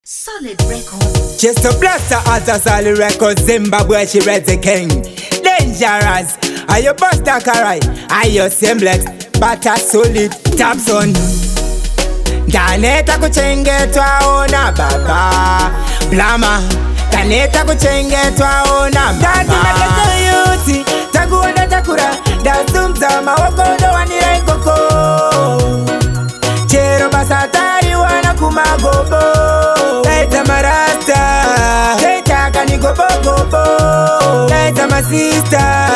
Solid record. Just a blaster as a solid record. Zimbabwe, she read the king. Dangerous. Are you Busta Karai? Are you Simplex? But a solid taps on. Daneta kuchengetwa ona baba Blama Daneta kuchengetwa ona baba Dati maketo yuti Takuona takura Dasumza mawakodo wanira ikoko Chero basatari wana kumagobo Laita marasta Laita kanigobo Laita masista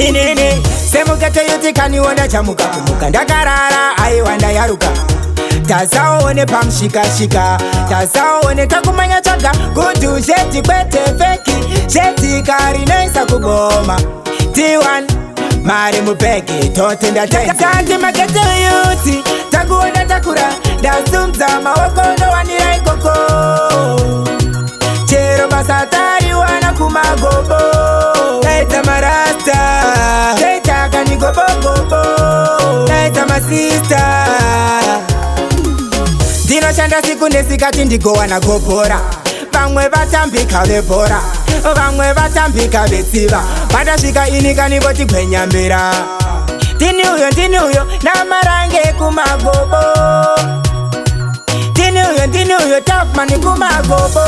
Inini Semukete yuti kaniwona chamuka kumuka Ndakarara aiwanda yaruka Tasaone pamshika-shika Tasaone takumanya chaga Kutu sheti kwete feki Sheti kari naisa kuboma T1 Mari mupeki Totenda tenzi Tanti makete yuti Takuona takura Dasumza mawakono wanira ikoko Chero basatari wana kumagobo Laita marasta Laita kanigobo Laita masista Dino shanda siku nesikati ndiko wana gopora Vamwe vatambika vebora Vamwe vatambika vetsiva Vatasvika inika nivoti kwenyambira Tini uyo na marange kumagobo Tini uyo tafmani kumagobo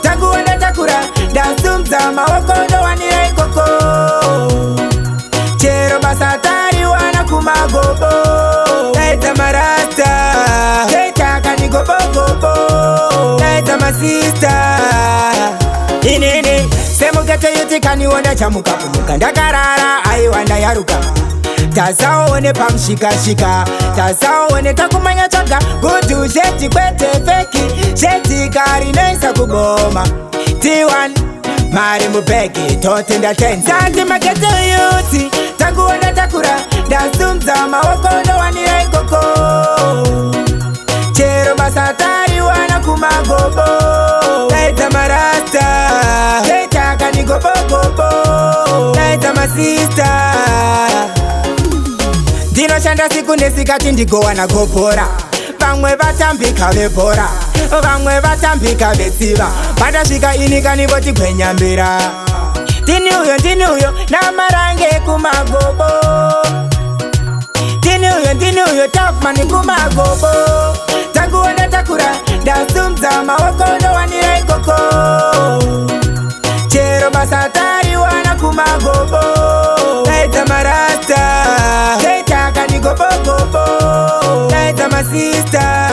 Takuona takura dasumza mawakondo wanira ikoko Chero basatari wana kumagobo Laita marasta Laita kanigobo Laita masista Inini Semukete yuti kaniwona chamuka kumuka Ndakarara aiwanda yaruka Tasaone pamshika-shika Tasaone takumanya chaga Kutu sheti kwete feki Sheti kari naisa kuboma T1 Mari mupeki Totenda tenzi Tanti makete yuti Takuona takura Dasumza mawakono wanira ikoko Chero basatari wana kumagobo Laita marasta Laita kanigobo Laita masista Dino shanda siku nesikati ndiko wana gopora Vamwe vatambika vebora Vamwe vatambika vetsiva Vatasvika inika nivoti kwenyambira Tini uyo na marange kumagobo Tini uyo tafmani kumagobo Takuona takura dasumza mawakono wanira ikoko Chero basatari wana kumagobo Laita marasta Laita kanigobo Laita masista